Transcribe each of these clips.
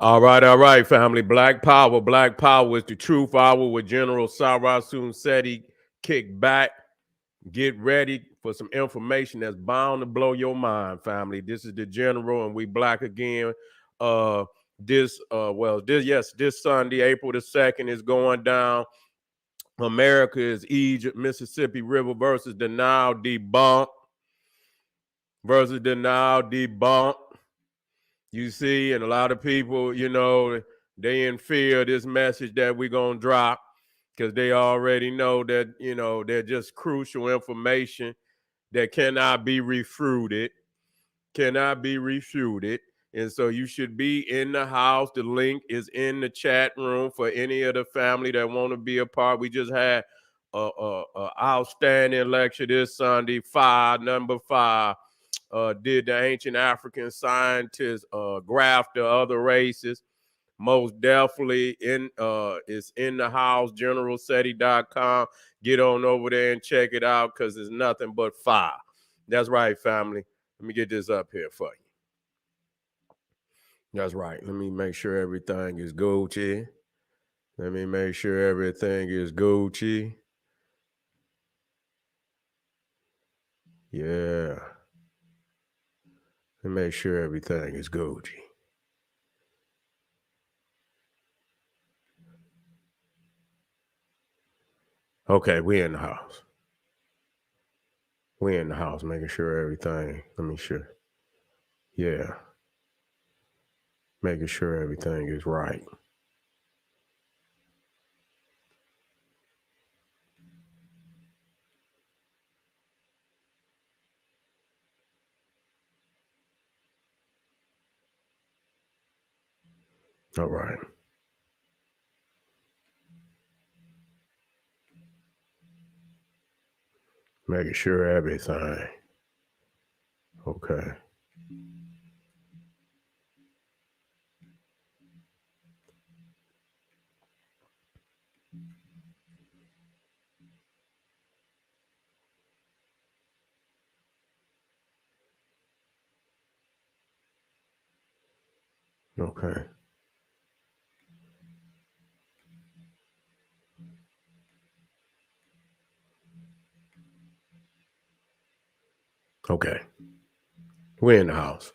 All right, family. Black Power. Black Power is the truth hour with General Sarasun Seti. Kick back, get ready for some information that's bound to blow your mind, family. This is the General, and we black again. This Sunday, April the 2nd, is going down. America is Egypt, Mississippi River versus the Nile debunked. You see, and a lot of people, they in fear of this message that we're going to drop because they already know that, they're just crucial information that cannot be refuted. And so you should be in the house. The link is in the chat room for any of the family that want to be a part. We just had a outstanding lecture this Sunday, number 5. Did the ancient African scientists graph the other races? Most definitely it's in the house, generalseti.com. Get on over there and check it out because it's nothing but fire. That's right, family. Let me get this up here for you. That's right. Let me make sure everything is Gucci. Yeah. And make sure everything is Gucci. Okay, we in the house. Making sure everything. Let me sure. Yeah. Making sure everything is right. All right. Making sure everything. Okay. Okay. Okay. We're in the house.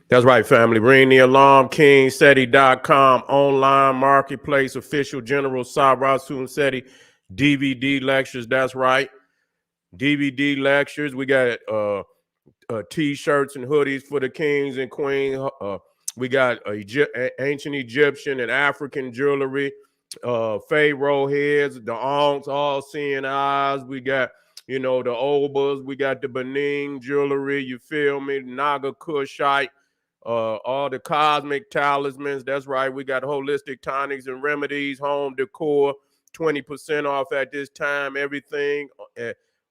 That's right, family. Ring the alarm. KingSeti.com, online marketplace, official General Sarasun Seti DVD lectures. That's right. DVD lectures. We got t-shirts and hoodies for the kings and queens. We got ancient Egyptian and African jewelry, pharaoh heads, the aunts, all seeing eyes. We got, the obas. We got the Benin jewelry. You feel me? Naga Kushite. All the cosmic talismans. That's right. We got holistic tonics and remedies, home decor, 20% off at this time. Everything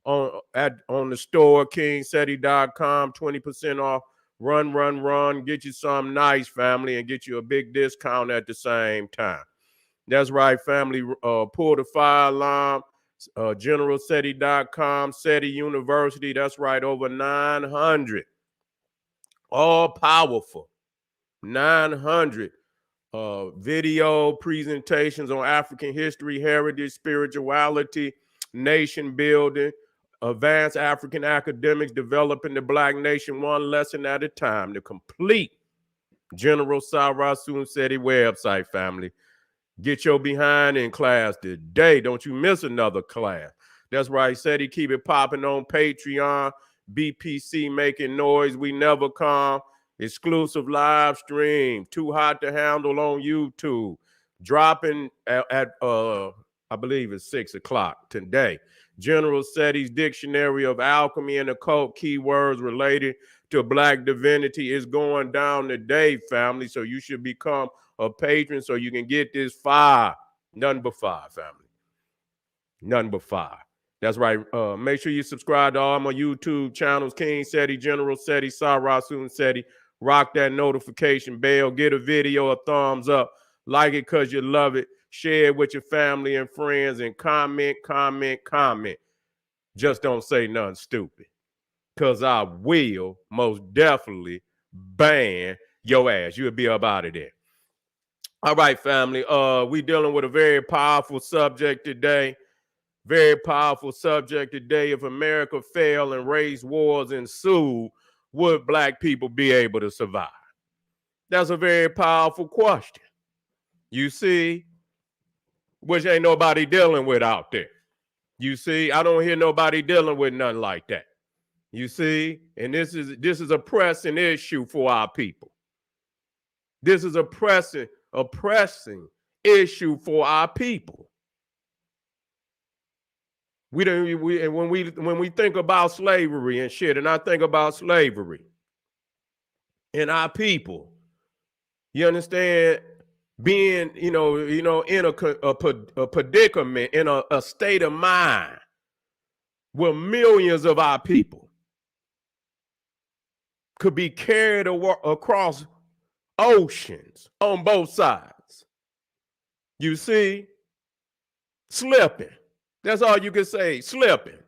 on the store, kingseti.com, 20% off. Run. Get you something nice, family, and get you a big discount at the same time. That's right, family. Pull the fire alarm. Generalseti.com, SETI University. That's right, over 900. All powerful. 900 video presentations on African history, heritage, spirituality, nation building, advanced African academics developing the Black nation one lesson at a time. The complete General Sarasun Seti website, family. Get your behind in class today. Don't you miss another class. That's right, Seti. Keep it popping on Patreon. BPC making noise. We never come. Exclusive live stream. Too hot to handle on YouTube. Dropping at I believe it's 6 o'clock today. General Seti's Dictionary of Alchemy and Occult Keywords related to Black divinity is going down today, family. So you should become a patron so you can get this fire. Nothing but fire, family. Nothing but fire. That's right. Make sure you subscribe to all my YouTube channels, King Seti, General Seti, Sarasun Seti. Rock that notification bell. Get a video a thumbs up. Like it because you love it. Share it with your family and friends and comment. Just don't say nothing stupid because I will most definitely ban your ass. You'll be up out of there. All right, family. We dealing with a very powerful subject today. Very powerful subject today. If America failed and race wars ensued, would black people be able to survive? That's a very powerful question. You see, which ain't nobody dealing with out there. You see, I don't hear nobody dealing with nothing like that. You see, and this is a pressing issue for our people. This is a pressing issue for our people. And when we think about slavery and shit, and I think about slavery and our people, you understand, being in a predicament, in a state of mind where millions of our people could be carried across oceans on both sides. You see, slipping. That's all you can say, slipping.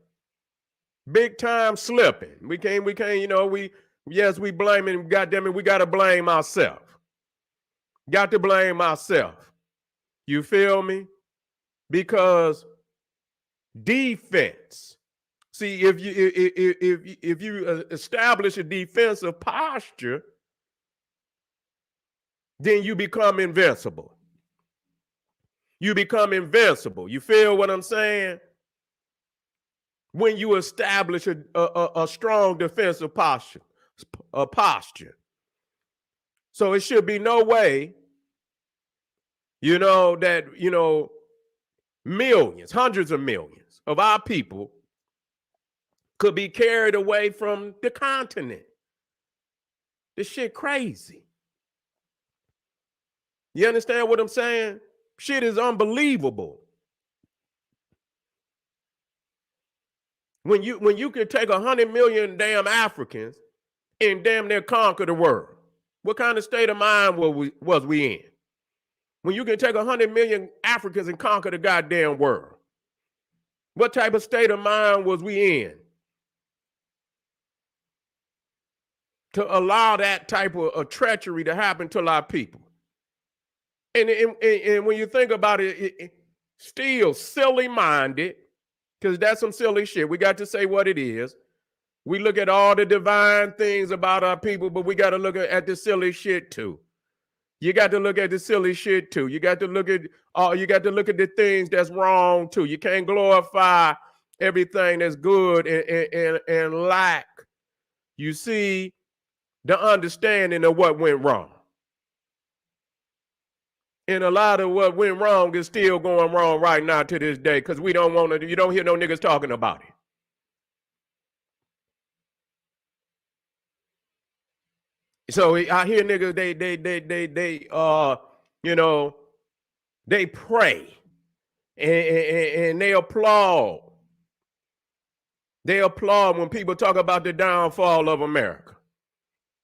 Big time slipping. We can't, we blame him, goddamn it, we gotta blame ourselves. Got to blame ourselves. You feel me? Because defense. See, if you establish a defensive posture, then you become invincible. You become invincible. You feel what I'm saying? When you establish a strong defensive posture, So it should be no way, that, millions, hundreds of millions of our people could be carried away from the continent. This shit crazy. You understand what I'm saying? Shit is unbelievable. When you could take 100 million damn Africans and damn near conquer the world. What kind of state of mind was we in? When you can take 100 million Africans and conquer the goddamn world. What type of state of mind was we in to allow that type of treachery to happen to our people? And when you think about it, still silly-minded, because that's some silly shit. We got to say what it is. We look at all the divine things about our people, but we got to look at the silly shit too. You got to look at the silly shit too. You got to look at the things that's wrong too. You can't glorify everything that's good and lack, you see, the understanding of what went wrong. And a lot of what went wrong is still going wrong right now to this day, because you don't hear no niggas talking about it. So I hear niggas, they pray and they applaud. They applaud when people talk about the downfall of America.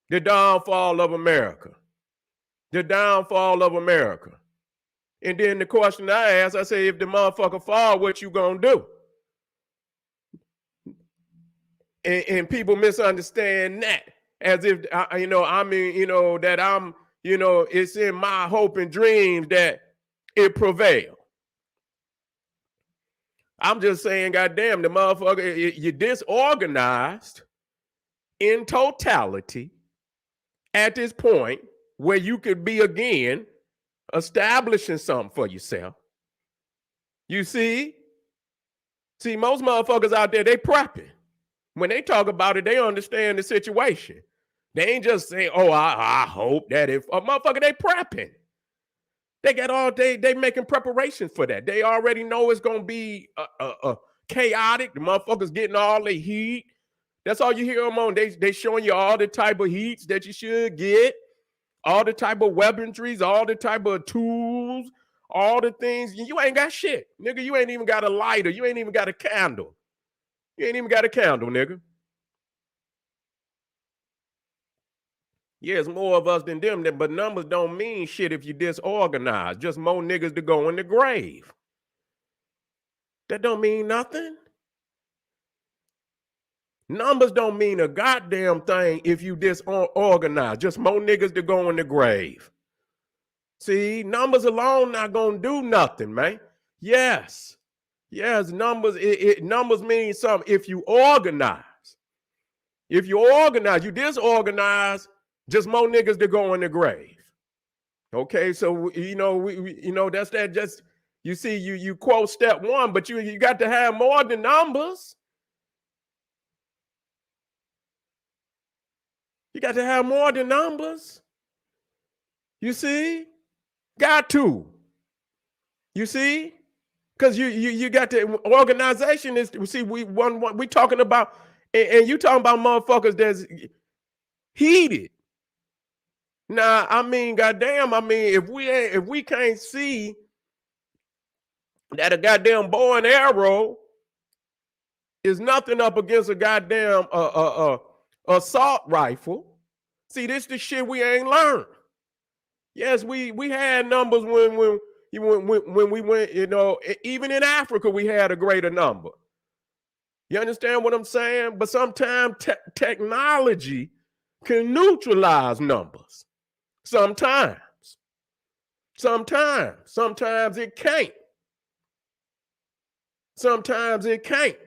The downfall of America. The downfall of America. And then the question I ask, I say, if the motherfucker fall, what you gonna do? And people misunderstand that as if, that I'm, it's in my hope and dreams that it prevail. I'm just saying, goddamn, the motherfucker, you're disorganized in totality at this point where you could be, again, establishing something for yourself. You see? See, most motherfuckers out there, they prepping. When they talk about it, they understand the situation. They ain't just saying, oh, I hope that if a motherfucker, they prepping. They got all day, they making preparations for that. They already know it's gonna be chaotic. The motherfuckers getting all the heat. That's all you hear them on. They showing you all the type of heats that you should get, all the type of weaponries, all the type of tools, all the things. You ain't got shit. Nigga, you ain't even got a lighter. You ain't even got a candle. You ain't even got a candle, nigga. Yeah, it's more of us than them, but numbers don't mean shit if you disorganized. Just more niggas to go in the grave. That don't mean nothing. Numbers don't mean a goddamn thing if you disorganized. Just more niggas to go in the grave. See, numbers alone not gonna do nothing, man. Yes, numbers. Numbers mean something if you organize. If you organize, you disorganize, just more niggas to go in the grave. Okay, so that's that. Just you see, you quote step one, but you got to have more than numbers. You got to have more than numbers. You see, got to. You see, because you got to organization is. See, we talking about, and you talking about motherfuckers that's heated. Now, I mean, goddamn, if we can't see that a goddamn bow and arrow is nothing up against a goddamn assault rifle. See, this the shit we ain't learned. Yes, we had numbers when we went, even in Africa we had a greater number. You understand what I'm saying? But sometimes technology can neutralize numbers. Sometimes it can't. Sometimes it can't.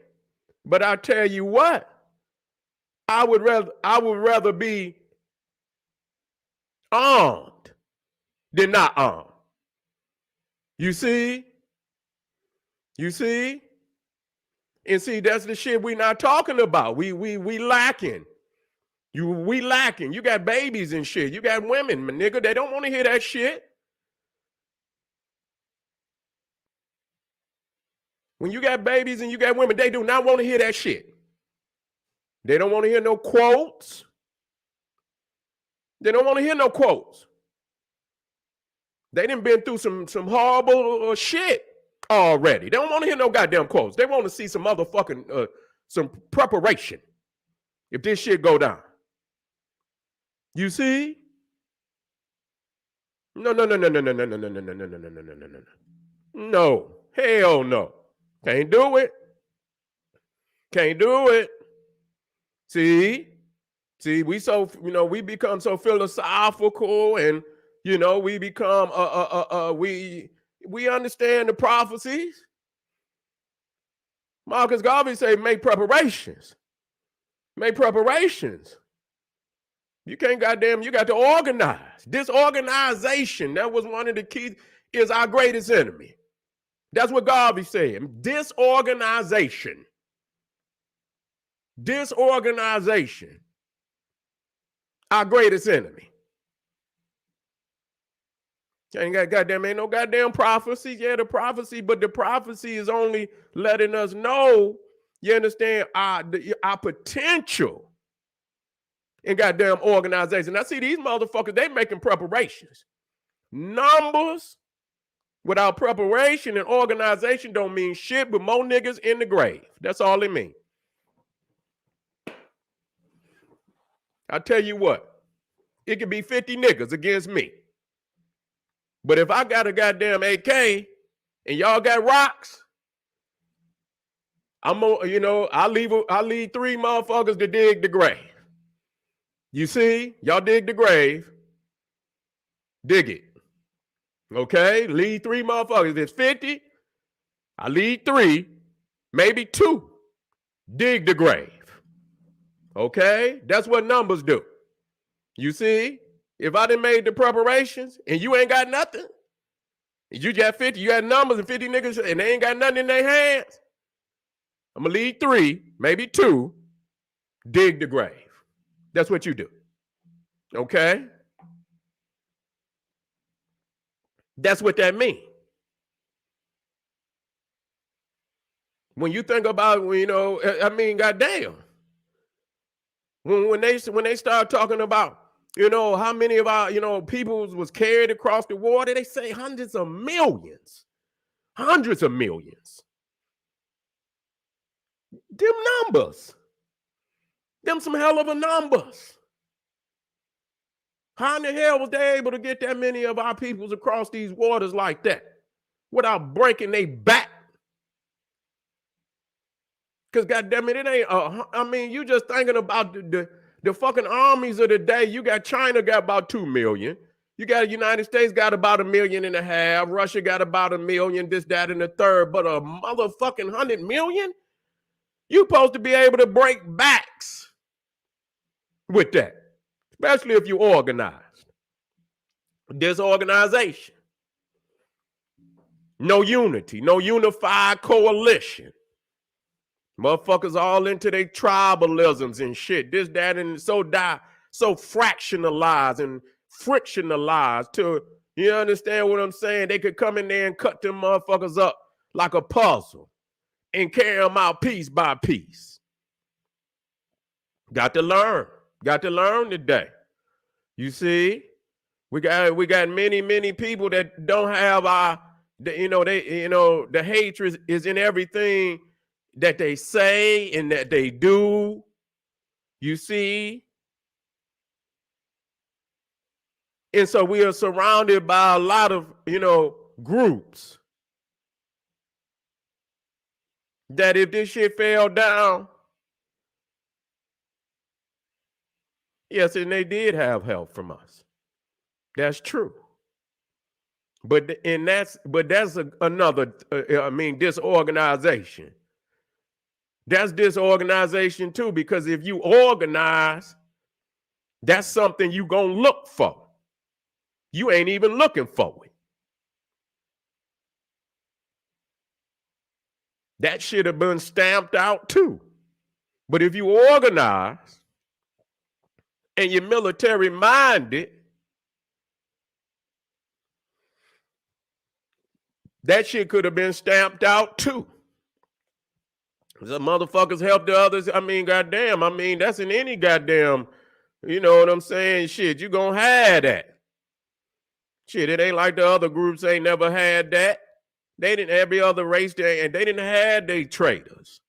But I tell you what, I would rather be armed than not armed. You see? And see, that's the shit we not talking about. We lacking. We lacking. You got babies and shit. You got women, my nigga. They don't want to hear that shit. When you got babies and you got women, they do not want to hear that shit. They don't want to hear no quotes. They don't want to hear no quotes. They done been through some horrible shit already. They don't want to hear no goddamn quotes. They want to see some motherfucking some preparation if this shit go down. You see? No. No. Hell no. Can't do it. See, we become so philosophical, and we become we understand the prophecies. Marcus Garvey say make preparations. You can't you got to organize. Disorganization, that was one of the keys, is our greatest enemy. That's what Garvey said. Disorganization, our greatest enemy. Ain't no goddamn prophecy. Yeah, the prophecy, but the prophecy is only letting us know, you understand, our potential in goddamn organization. Now, see, these motherfuckers, they making preparations. Numbers without preparation and organization don't mean shit, but more niggas in the grave. That's all it means. I tell you what, it could be 50 niggas against me. But if I got a goddamn AK and y'all got rocks, I leave 3 motherfuckers to dig the grave. You see, y'all dig the grave, dig it. Okay, leave 3 motherfuckers. If it's 50, I leave 3, maybe 2, dig the grave. Okay, that's what numbers do. You see, if I done made the preparations and you ain't got nothing, you got 50, you got numbers and 50 niggas and they ain't got nothing in their hands, I'm gonna leave 3, maybe 2, dig the grave. That's what you do. Okay? That's what that means. When you think about, goddamn. When they start talking about, how many of our, peoples was carried across the water, they say hundreds of millions. Hundreds of millions. Them numbers. Them some hell of a numbers. How in the hell was they able to get that many of our peoples across these waters like that without breaking their back? Because goddamn it ain't. I mean, you just thinking about the fucking armies of the day. You got China got about 2 million. You got the United States got about 1.5 million. Russia got about 1 million. This, that, and the third. But a motherfucking 100 million. You supposed to be able to break backs with that, especially if you organized. Disorganization. No unity, no unified coalition. Motherfuckers all into their tribalisms and shit. This, that, and so fractionalized and frictionalized to, you understand what I'm saying? They could come in there and cut them motherfuckers up like a puzzle and carry them out piece by piece. Got to learn today. You see, we got many people that don't have the hatred is in everything that they say and that they do. You see? And so we are surrounded by a lot of, groups that if this shit fell down, yes, and they did have help from us. That's true. But that's another, disorganization. That's disorganization too, because if you organize, that's something you gonna look for. You ain't even looking for it. That should have been stamped out too. But if you organize and you're military minded, that shit could have been stamped out too. The motherfuckers help the others. I mean, goddamn. I mean, that's in any goddamn, you know what I'm saying? Shit, you gonna have that. Shit, it ain't like the other groups ain't never had that. They didn't, every other race and they didn't have they traitors.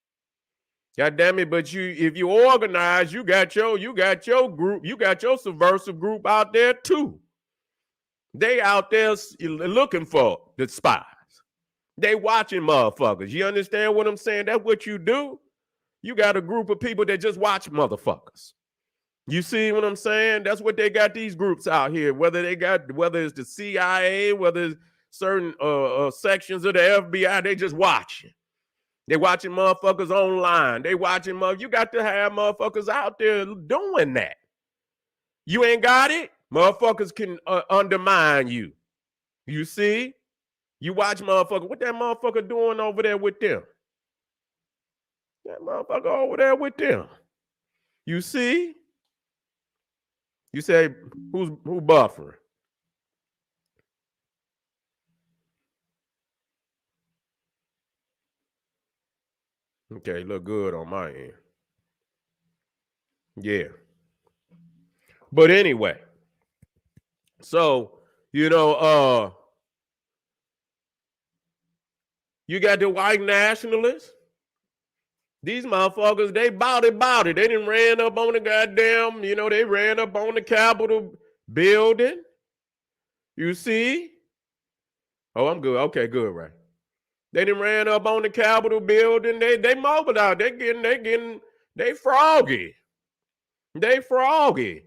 God damn it, but if you organize, you got your group, you got your subversive group out there too. They out there looking for the spies. They watching motherfuckers. You understand what I'm saying? That's what you do. You got a group of people that just watch motherfuckers. You see what I'm saying? That's what they got these groups out here. Whether it's the CIA, whether it's certain sections of the FBI, they just watching. They watching motherfuckers online. They watching you got to have motherfuckers out there doing that. You ain't got it? Motherfuckers can undermine you. You see? You watch motherfucker. What that motherfucker doing over there with them? That motherfucker over there with them. You see? You say, who buffering? Okay, look good on my end. Yeah. But anyway, so, you got the white nationalists. These motherfuckers, they bout it. They done ran up on the goddamn, they ran up on the Capitol building. You see? Oh, I'm good. Okay, good, right. They done ran up on the Capitol building. They mobilized. They froggy. They froggy.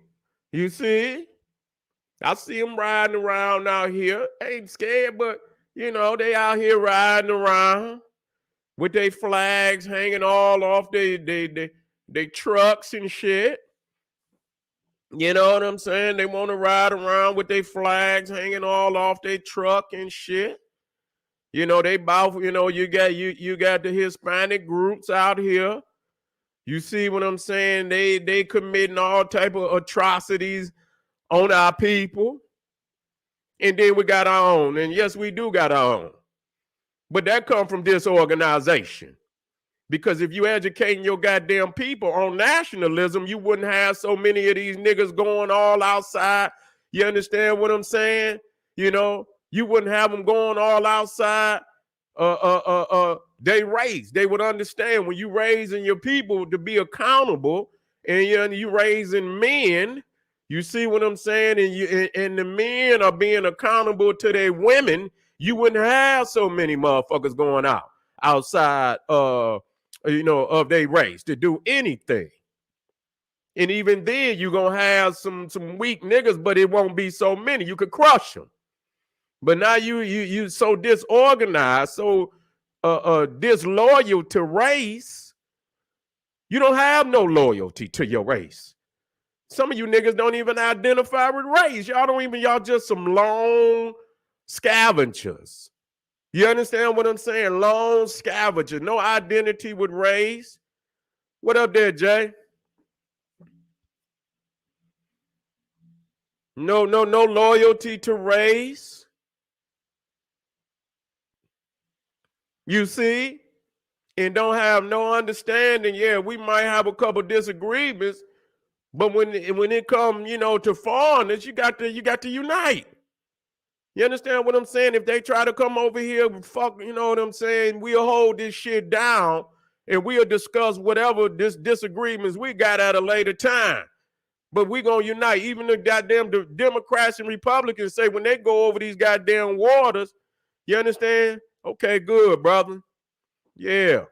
You see? I see them riding around out here. Ain't scared, but, they out here riding around with their flags hanging all off they trucks and shit. You know what I'm saying? They want to ride around with their flags hanging all off their truck and shit. They both, you got the Hispanic groups out here. You see what I'm saying? They committing all type of atrocities on our people. And then we got our own. And yes, we do got our own. But that come from disorganization. Because if you educating your goddamn people on nationalism, you wouldn't have so many of these niggas going all outside. You understand what I'm saying? You wouldn't have them going all outside. They raise. They would understand when you raising your people to be accountable, and you raising men. You see what I'm saying? And the men are being accountable to their women. You wouldn't have so many motherfuckers going outside of their race to do anything. And even then, you're going to have some weak niggas, but it won't be so many. You could crush them. But now you so disorganized, so disloyal to race, you don't have no loyalty to your race. Some of you niggas don't even identify with race. Y'all just some lone scavengers. You understand what I'm saying? Lone scavengers, no identity with race. What up there, Jay? No loyalty to race. You see? And don't have no understanding. Yeah, we might have a couple disagreements, but when it comes, to foreigners, you got to unite. You understand what I'm saying? If they try to come over here, fuck, you know what I'm saying? We'll hold this shit down and we'll discuss whatever disagreements we got at a later time. But we're going to unite. Even the goddamn Democrats and Republicans say when they go over these goddamn waters, you understand? Okay, good, brother. Yeah.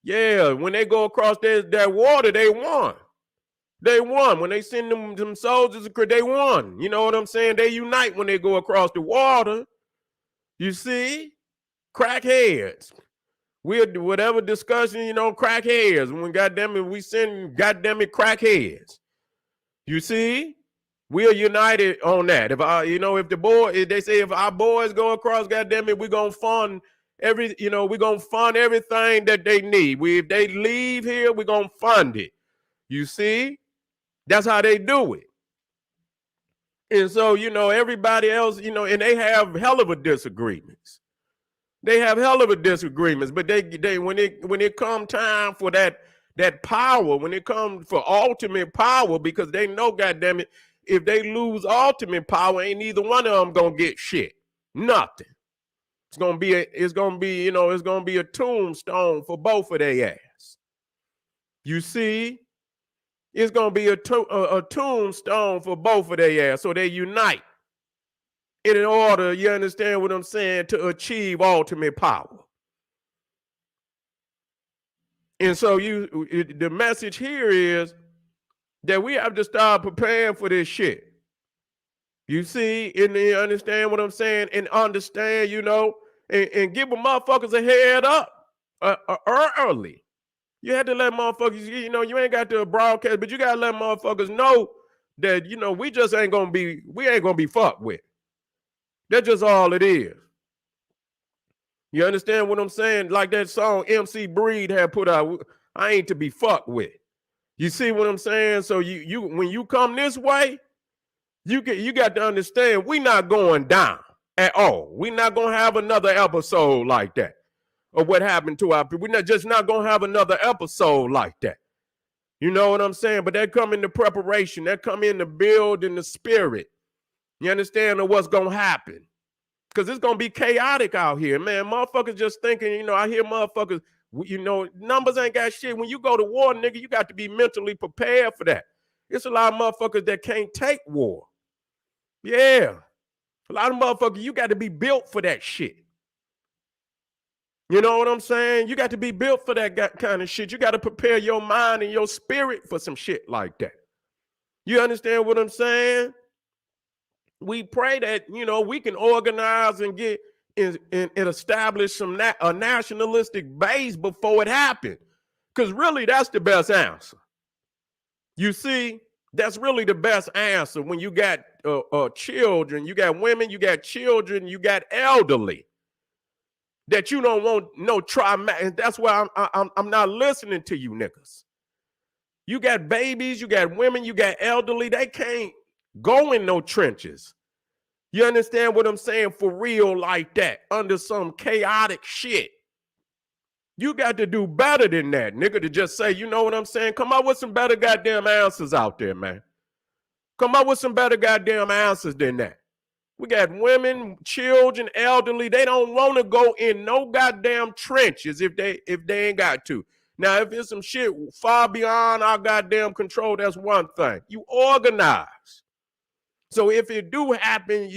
Yeah, when they go across that water, they won. They won. When they send them soldiers, they won. You know what I'm saying? They unite when they go across the water. You see? Crackheads. Whatever discussion, crackheads. When goddamn it, we send goddamn it crackheads. You see? We are united on that. If they say if our boys go across, goddamn it, we're gonna fund we're gonna fund everything that they need. If they leave here, we're gonna fund it. You see? That's how they do it. And so, everybody else, and they have hell of a disagreements. They have hell of a disagreements, but they when it come time for that power, when it comes for ultimate power, because they know, goddamn it, if they lose ultimate power, ain't neither one of them gonna get shit. Nothing. It's gonna be a tombstone for both of their ass. You see? It's going to be a tombstone for both of their ass. So they unite in order, you understand what I'm saying, to achieve ultimate power. And so the message here is that we have to start preparing for this shit. You see, and you understand what I'm saying, and understand, and give the motherfuckers a head up early. You had to let motherfuckers, you ain't got to broadcast, but you got to let motherfuckers know that, we just ain't going to be fucked with. That's just all it is. You understand what I'm saying? Like that song MC Breed had put out, I ain't to be fucked with. You see what I'm saying? So when you come this way, you got to understand we not going down at all. We not going to have another episode like that. Or what happened to our people. We're not going to have another episode like that. You know what I'm saying? But that come in the preparation. That come in the build in the spirit. You understand what's going to happen? Because it's going to be chaotic out here, man. Motherfuckers just thinking, I hear motherfuckers, numbers ain't got shit. When you go to war, nigga, you got to be mentally prepared for that. It's a lot of motherfuckers that can't take war. Yeah. A lot of motherfuckers, you got to be built for that shit. You know what I'm saying? You got to be built for that kind of shit. You got to prepare your mind and your spirit for some shit like that. You understand what I'm saying? We pray that, we can organize and get and establish a nationalistic base before it happens. Because really, that's the best answer. You see, that's really the best answer when you got children, you got women, you got children, you got elderly. That you don't want no trauma, and that's why I'm not listening to you niggas. You got babies, you got women, you got elderly. They can't go in no trenches. You understand what I'm saying? For real, like that, under some chaotic shit. You got to do better than that, nigga. To just say, you know what I'm saying? Come up with some better goddamn answers out there, man. Come up with some better goddamn answers than that. We got women, children, elderly. They don't want to go in no goddamn trenches if they ain't got to. Now, if it's some shit far beyond our goddamn control, that's one thing. You organize. So if it do happen,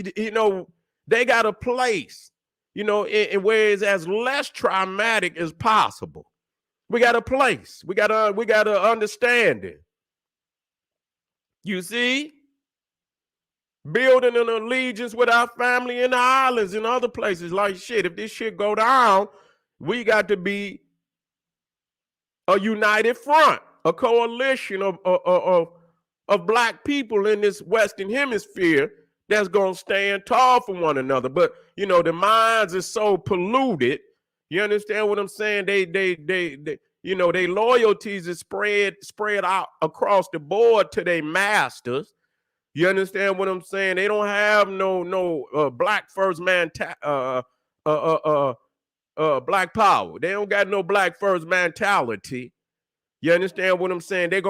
they got a place, in where it's as less traumatic as possible. We got a place. We got a understanding. You see? Building an allegiance with our family in the islands and other places. Like shit, if this shit go down, we got to be a united front, a coalition of black people in this Western hemisphere that's gonna stand tall for one another. But you know, the minds is so polluted. You understand what I'm saying? They you know, their loyalties is spread out across the board to their masters. You understand what I'm saying? They don't have no black first man black power. They don't got no black first mentality. You understand what I'm saying? They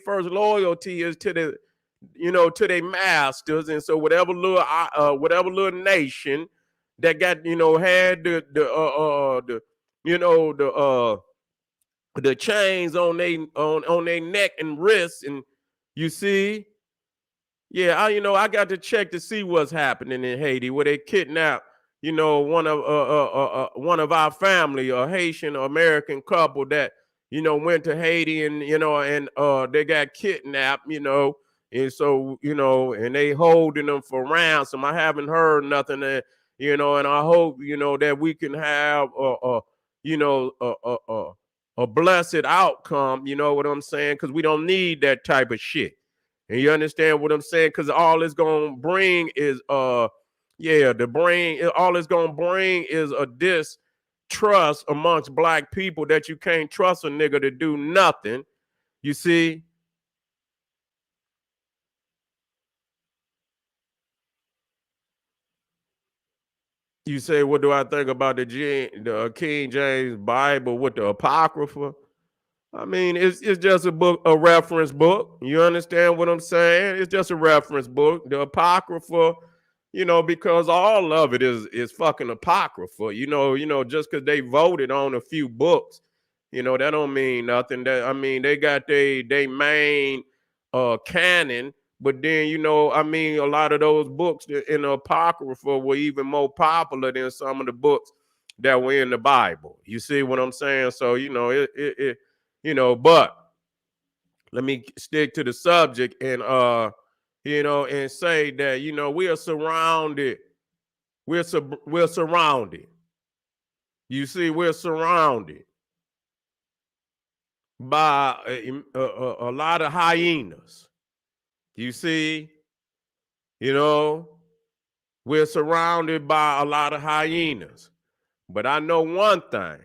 first loyalty is to the, you know, to their masters. And so whatever little nation that got, you know, had the chains on their neck and wrists, and you see, yeah, I got to check to see what's happening in Haiti, where they kidnapped, you know, one of our family, a Haitian American couple that, you know, went to Haiti, and they got kidnapped, you know, and so, you know, and they holding them for ransom. I haven't heard nothing, you know, and I hope, you know, that we can have a blessed outcome. You know what I'm saying? Because we don't need that type of shit. And you understand what I'm saying? Because all it's gonna bring is all it's gonna bring is a distrust amongst black people, that you can't trust a nigga to do nothing. You see? You say, what do I think about the King James Bible with the Apocrypha? I mean, it's just a book, a reference book. You understand what I'm saying? It's just a reference book. The Apocrypha, you know, because all of it is fucking apocrypha. You know, just because they voted on a few books, you know, that don't mean nothing. That, I mean, they got they main canon, but then, you know, I mean, a lot of those books in the apocrypha were even more popular than some of the books that were in the Bible. You see what I'm saying? So, you know, but let me stick to the subject and and say that, you know, we are surrounded. We're surrounded. You see, we're surrounded by a lot of hyenas. You see, you know, we're surrounded by a lot of hyenas. But I know one thing: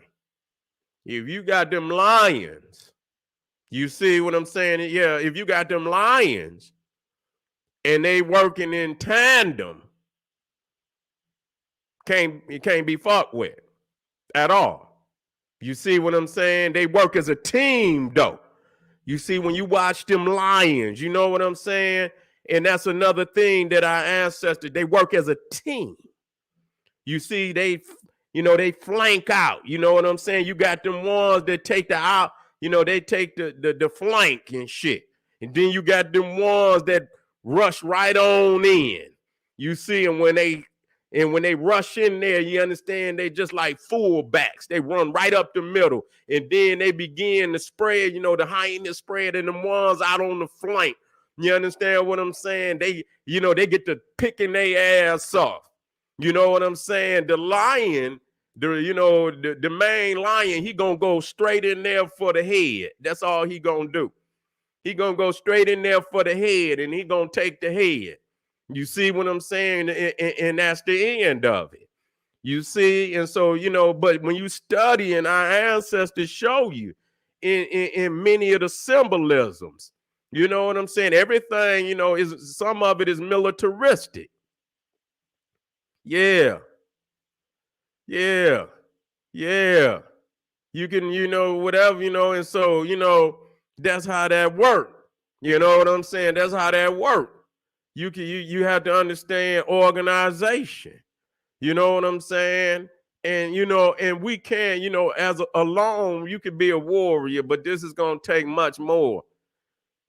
if you got them lions, you see what I'm saying? Yeah, if you got them lions and they working in tandem, it can't be fucked with at all. You see what I'm saying? They work as a team, though. You see, when you watch them lions, you know what I'm saying? And that's another thing that our ancestors, they work as a team. You see, they flank out. You know what I'm saying? You got them ones that take the out, you know, they take the flank and shit. And then you got them ones that rush right on in. You see, and when they rush in there, you understand, they just like fullbacks. They run right up the middle, and then they begin to spread, you know, the hyenas spread, and the ones out on the flank. You understand what I'm saying? They get to picking their ass off. You know what I'm saying? The lion, the main lion, he gonna go straight in there for the head. That's all he gonna do. He gonna go straight in there for the head, and he gonna take the head. You see what I'm saying? And that's the end of it. You see? And so, you know, but when you study, and our ancestors show you in many of the symbolisms, you know what I'm saying? Everything, you know, some of it is militaristic. Yeah. Yeah. Yeah. You can, you know, whatever, you know, and so, you know, that's how that works. You know what I'm saying? That's how that works. You have to understand organization. You know what I'm saying? And you know, and we can, you know, as alone, you could be a warrior, but this is gonna take much more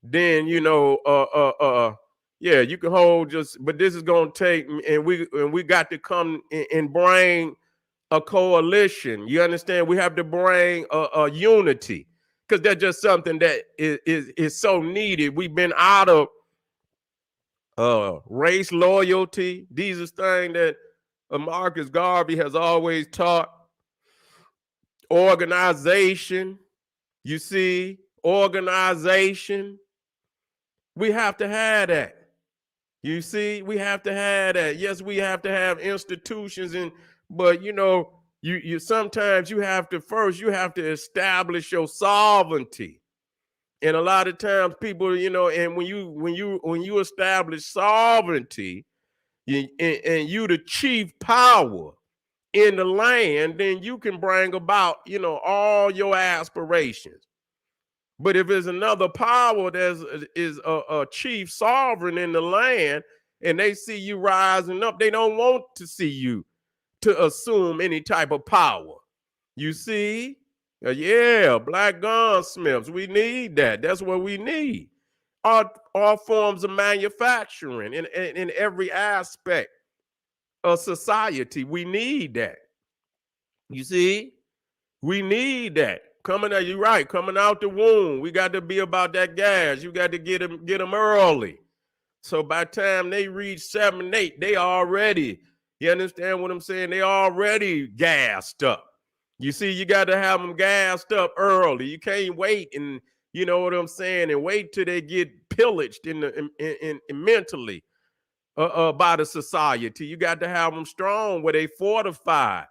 than, you know, yeah, you can hold just, but this is gonna take, and we got to come and bring a coalition. You understand? We have to bring a unity, because that's just something that is so needed. We've been out of race loyalty. These are things that Marcus Garvey has always taught. Organization, you see, organization. We have to have that. You see, we have to have that. Yes, we have to have institutions, but you sometimes you have to establish your sovereignty. And a lot of times people, and when you establish sovereignty, and you the chief power in the land, then you can bring about, all your aspirations. But if there's another power that is a chief sovereign in the land, and they see you rising up, they don't want to see you to assume any type of power. You see? Yeah, black gunsmiths, we need that. That's what we need. All forms of manufacturing in every aspect of society, we need that. You see? We need that. You're right, coming out the womb, we got to be about that gas. You got to get them early. So by the time they reach 7, 8, they already, you understand what I'm saying? They already gassed up. You see, you got to have them gassed up early. You can't wait, and you know what I'm saying, and wait till they get pillaged in mentally by the society. You got to have them strong where they fortified.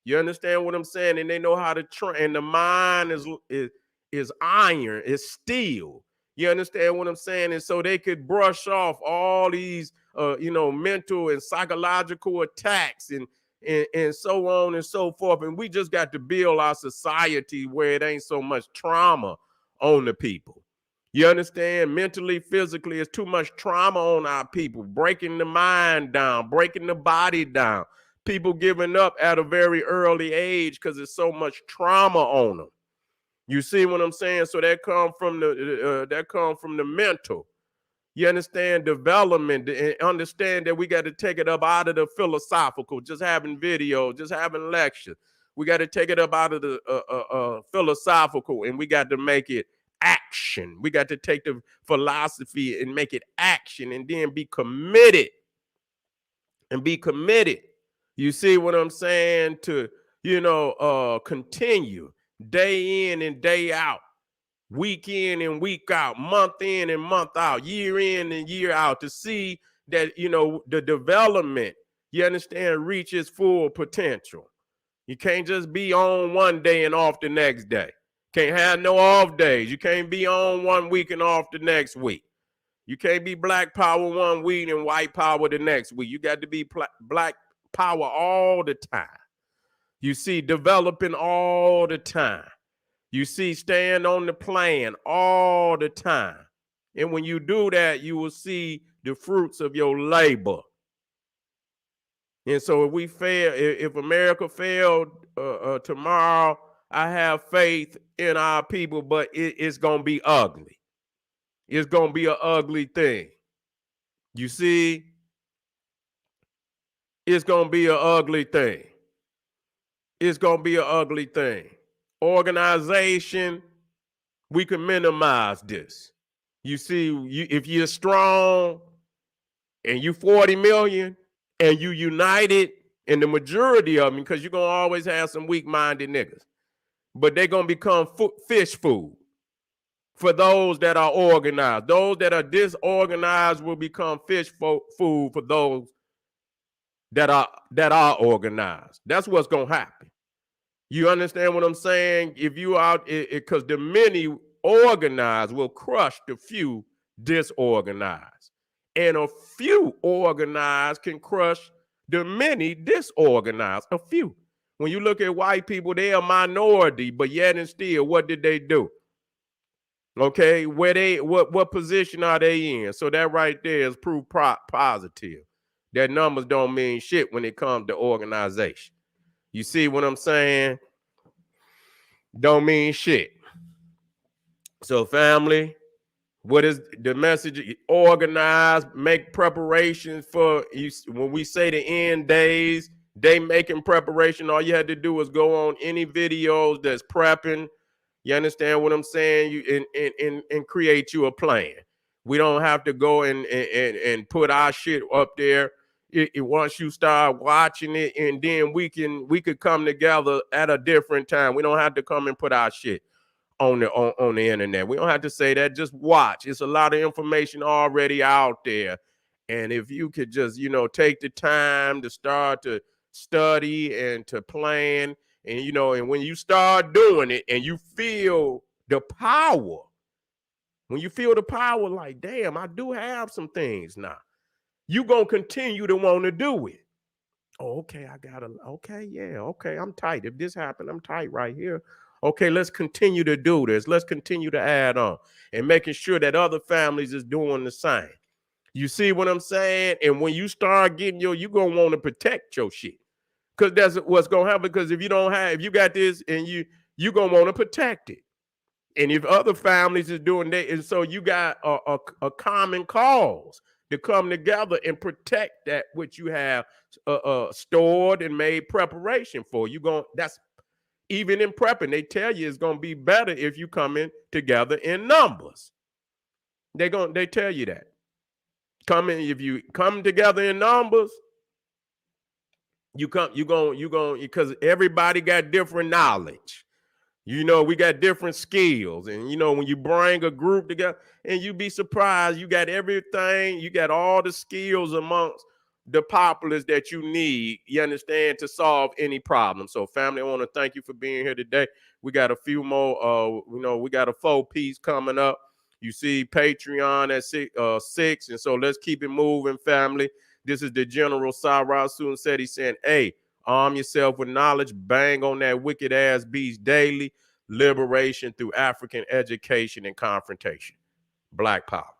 You understand what I'm saying? And they know how to train. And the mind is iron, is steel. You understand what I'm saying? And so they could brush off all these, mental and psychological attacks and so on and so forth. And we just got to build our society where it ain't so much trauma on the people. You understand? Mentally, physically, it's too much trauma on our people, breaking the mind down, breaking the body down. People giving up at a very early age because there's so much trauma on them. You see what I'm saying? So that come from the mental. You understand? Development, and understand that we got to take it up out of the philosophical, just having videos, just having lectures. We got to take it up out of the philosophical, and we got to make it action. We got to take the philosophy and make it action, and then be committed. You see what I'm saying? To, continue day in and day out, week in and week out, month in and month out, year in and year out, to see that, the development, you understand, reaches full potential. You can't just be on one day and off the next day. Can't have no off days. You can't be on one week and off the next week. You can't be black power one week and white power the next week. You got to be black power all the time. You see, developing all the time. You see, staying on the plan all the time. And when you do that, you will see the fruits of your labor. And so if America failed tomorrow, I have faith in our people, but it's going to be ugly. It's going to be an ugly thing. You see, it's going to be an ugly thing. It's going to be an ugly thing. Organization, we can minimize this. You see, if you're strong and you 40 million and you united, and the majority of them, because you're going to always have some weak-minded niggas, but they're going to become fish food for those that are organized. Those that are disorganized will become fish food for those that are organized. That's what's going to happen. You understand what I'm saying? If you out, because the many organized will crush the few disorganized, and a few organized can crush the many disorganized. A few. When you look at white people, they're a minority, but yet and still, what did they do? Okay, what position are they in? So that right there is proof positive that numbers don't mean shit when it comes to organization. You see what I'm saying? Don't mean shit. So family, what is the message? Organize, make preparations for you. When we say the end days, They making preparation. All you had to do was go on any videos that's prepping. You understand what I'm saying? You and create you a plan. We don't have to go and put our shit up there. Once you start watching it, and then we could come together at a different time. We don't have to come and put our shit on the internet. We don't have to say that. Just watch. It's a lot of information already out there. And if you could just, take the time to start to study and to plan, and when you start doing it and you feel the power, when you feel the power, like, damn, I do have some things now, you gonna continue to want to do it. Oh, okay, I'm tight. If this happened, I'm tight right here. Okay, let's continue to do this. Let's continue to add on and making sure that other families is doing the same. You see what I'm saying? And when you start getting you're gonna want to protect your shit. Because that's what's gonna happen. Because if you got this and you gonna want to protect it. And if other families is doing that, and so you got a common cause to come together and protect that which you have stored and made preparation for. That's even in prepping. They tell you it's gonna be better if you come in together in numbers. They tell you that. If you come together in numbers, you going because everybody got different knowledge. We got different skills. And, when you bring a group together, and you be surprised, you got everything, you got all the skills amongst the populace that you need, you understand, to solve any problem. So, family, I want to thank you for being here today. We got a few more, we got a 4-piece coming up. You see Patreon at 6. And so let's keep it moving, family. This is the General Sarah Sunseti saying, hey, arm yourself with knowledge. Bang on that wicked ass beast daily. Liberation through African education and confrontation. Black power.